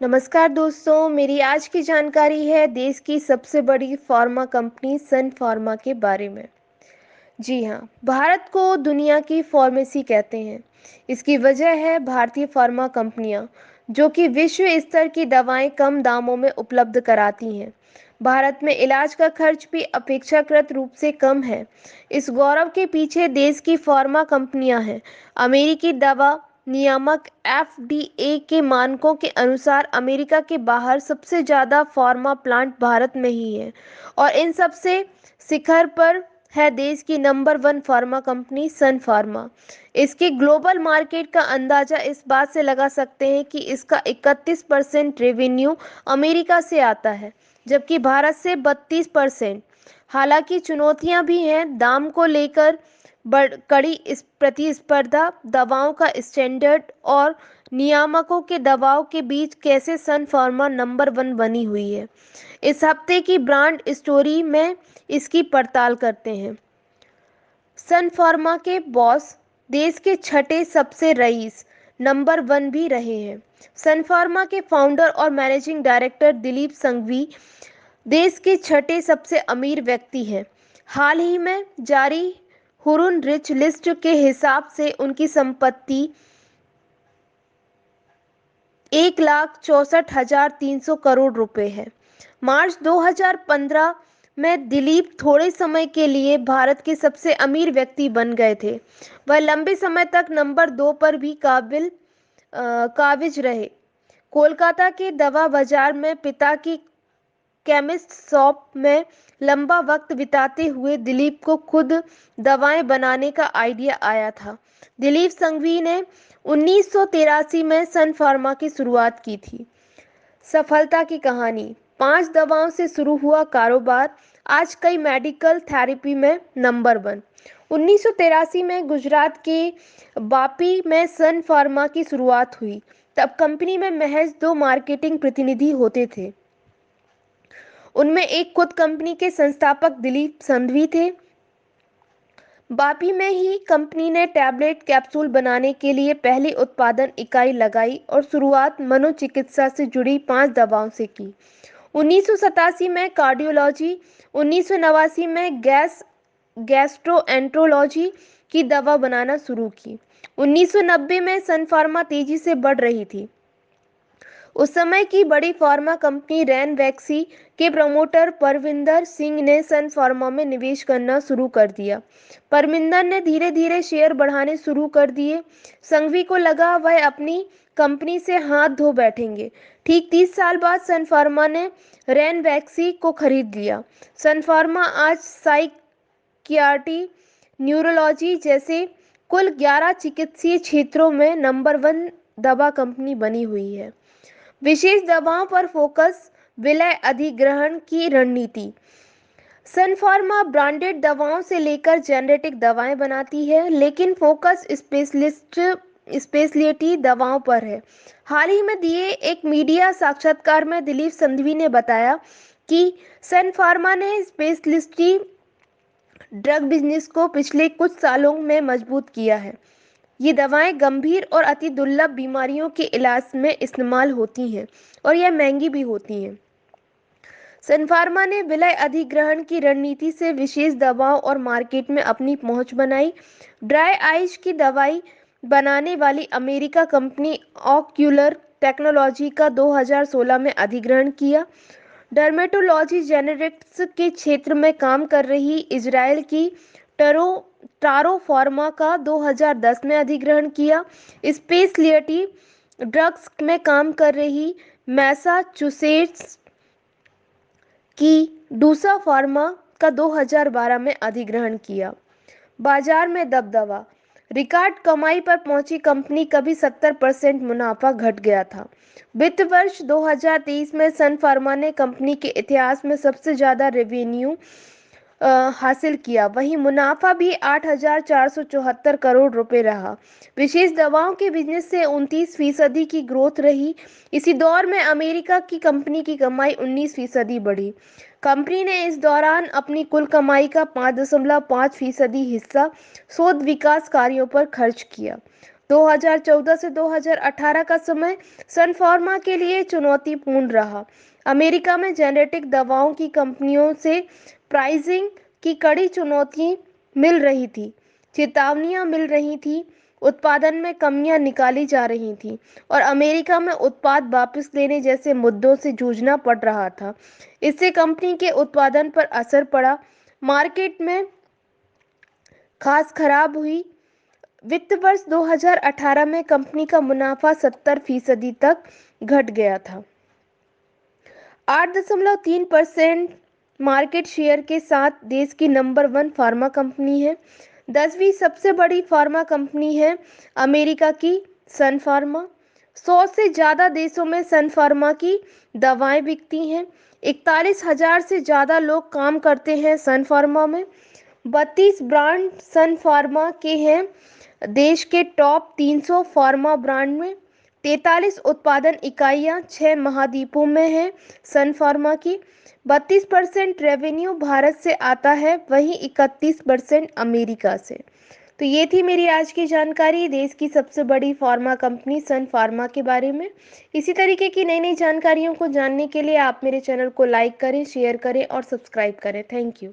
नमस्कार दोस्तों, मेरी आज की जानकारी है देश की सबसे बड़ी फार्मा कंपनी सन फार्मा के बारे में। जी हाँ, भारत को दुनिया की फार्मेसी कहते हैं। इसकी वजह है भारतीय फार्मा कंपनियां, जो कि विश्व स्तर की दवाएं कम दामों में उपलब्ध कराती हैं। भारत में इलाज का खर्च भी अपेक्षाकृत रूप से कम है। इस गौरव के पीछे देश की फार्मा कंपनियां हैं। अमेरिकी दवा नियामक FDA के मानकों के अनुसार अमेरिका के बाहर सबसे ज़्यादा फार्मा प्लांट भारत में ही है, और इन सबसे शिखर पर है देश की नंबर 1 फार्मा कंपनी सन फार्मा। इसके ग्लोबल मार्केट का अंदाजा इस बात से लगा सकते हैं कि इसका 31% रेवेन्यू अमेरिका से आता है, जबकि भारत से 32%। हालांकि चुनौतियां भी हैं दाम को लेकर, कड़ी इस प्रतिस्पर्धा, दवाओं का स्टैंडर्ड और नियामकों के दबाव के बीच कैसे सन फार्मा नंबर 1 बनी हुई है। इस हफ्ते की ब्रांड स्टोरी में इसकी पड़ताल करते हैं। सन फार्मा के बॉस देश के छठे सबसे रईस नंबर 1 भी रहे हैं। सन फार्मा के फाउंडर और मैनेजिंग डायरेक्टर दिलीप संघवी देश के छठे सबसे अमीर व्यक्ति हैं। हाल ही में जारी हुरुन रिच लिस्ट के हिसाब से उनकी संपत्ति 1,64,300 करोड़ रुपए है। मार्च 2015 में दिलीप थोड़े समय के लिए भारत के सबसे अमीर व्यक्ति बन गए थे। वह लंबे समय तक नंबर 2 पर भी काबिज रहे। कोलकाता के दवा बाजार में पिता की केमिस्ट शॉप में लंबा वक्त बिताते हुए दिलीप को खुद दवाएं बनाने का आइडिया आया था। दिलीप संघवी ने 1983 में सन फार्मा की शुरुआत की थी। सफलता की कहानी। 5 दवाओं से शुरू हुआ कारोबार आज कई मेडिकल थेरेपी में नंबर 1। 1983 में गुजरात के बापी में सन फार्मा की शुरुआत हुई। तब कंपनी में महज 2 मार्केटिंग प्रतिनिधि होते थे। उनमें एक खुद कंपनी के संस्थापक दिलीप संघवी थे। बापी में ही कंपनी ने टैबलेट कैप्सूल बनाने के लिए पहली उत्पादन इकाई लगाई और शुरुआत मनोचिकित्सा से जुड़ी 5 दवाओं से की। 1987 में कार्डियोलॉजी, 1989 में गैस्ट्रोएंट्रोलॉजी की दवा बनाना शुरू की। 1990 में सन फार्मा तेजी से बढ़ रही थी। उस समय की बड़ी फार्मा कंपनी रैनबैक्सी के प्रमोटर परविंदर सिंह ने सन फार्मा में निवेश करना शुरू कर दिया। परमिंदर ने धीरे धीरे शेयर बढ़ाने शुरू कर दिए। संघवी को लगा वह अपनी कंपनी से हाथ धो बैठेंगे। ठीक 30 साल बाद सन फार्मा ने रैनबैक्सी को खरीद लिया। सन फार्मा आज साइकियाट्री, न्यूरोलॉजी जैसे कुल 11 चिकित्सीय क्षेत्रों में नंबर 1 दवा कंपनी बनी हुई है। विशेष दवाओं पर फोकस, विलय अधिग्रहण की रणनीति। सन फार्मा ब्रांडेड दवाओं से लेकर जेनेरिक दवाएं बनाती है, लेकिन फोकस स्पेशलिटी दवाओं पर है। हाल ही में दिए एक मीडिया साक्षात्कार में दिलीप संघवी ने बताया कि सन फार्मा ने स्पेशलिटी ड्रग बिजनेस को पिछले कुछ सालों में मजबूत किया है। ये दवाएं गंभीर और अति दुर्लभ बीमारियों के इलाज में इस्तेमाल होती हैं, और यह महंगी भी होती हैं। सन फार्मा ने विलय अधिग्रहण की रणनीति से विशेष दवाओं और मार्केट में अपनी पहुंच बनाई। ड्राई आइज की दवाई बनाने वाली अमेरिका कंपनी ऑक्यूलर टेक्नोलॉजी का 2016 में अधिग्रहण किया। डर्मेटोलॉजी जेनेरिक्स के क्षेत्र में काम कर रही इजराइल की टरो टारो फार्मा का 2010 में अधिग्रहण किया। स्पेशलिटी ड्रग्स में काम कर रही मैसाचुसेट्स की डूसा फार्मा का 2012 में अधिग्रहण किया। बाजार में दबदबा। रिकॉर्ड कमाई पर पहुंची कंपनी कभी 70% मुनाफा घट गया था। वित्त वर्ष 2023 में सन फार्मा ने कंपनी के इतिहास में सबसे ज्यादा रेवेन्यू हासिल किया। वहीं मुनाफा भी 8,474 करोड़ रुपए रहा। विशेष दवाओं के बिजनेस से 29% की ग्रोथ रही। इसी दौर में अमेरिका की कंपनी की कमाई 19% बढ़ी। कंपनी ने इस दौरान अपनी कुल कमाई का 5.5% हिस्सा शोध विकास कार्यों पर खर्च किया। 2014 से 2018 का समय सन फार्मा के लिए चुनौतीपूर्ण रहा। अमेरिका में जेनेरिक दवाओं की कंपनियों से प्राइसिंग की कड़ी चुनौती मिल रही थी, चेतावनियां मिल रही थी, उत्पादन में कमियां निकाली जा रही थीं और अमेरिका में उत्पाद वापस लेने जैसे मुद्दों से जूझना पड़ रहा था। इससे कंपनी के उत्पादन पर असर पड़ा, मार्केट में खास खराब हुई। वित्त वर्ष 2018 में कंपनी का मुनाफा 70% तक घट गया था। 8.3% मार्केट शेयर के साथ देश की नंबर 1 फार्मा कंपनी है। 10वीं सबसे बड़ी फार्मा कंपनी है अमेरिका की सन फार्मा। 100 से ज़्यादा देशों में सन फार्मा की दवाएं बिकती हैं। 41,000 से ज़्यादा लोग काम करते हैं सन फार्मा में। 32 ब्रांड सन फार्मा के हैं। देश के टॉप 300 फार्मा ब्रांड में 43 उत्पादन इकाइयां 6 महाद्वीपों में हैं सन फार्मा की। 32% रेवेन्यू भारत से आता है, वहीं 31% अमेरिका से। तो ये थी मेरी आज की जानकारी देश की सबसे बड़ी फार्मा कंपनी सन फार्मा के बारे में। इसी तरीके की नई नई जानकारियों को जानने के लिए आप मेरे चैनल को लाइक करें, शेयर करें और सब्सक्राइब करें। Thank you.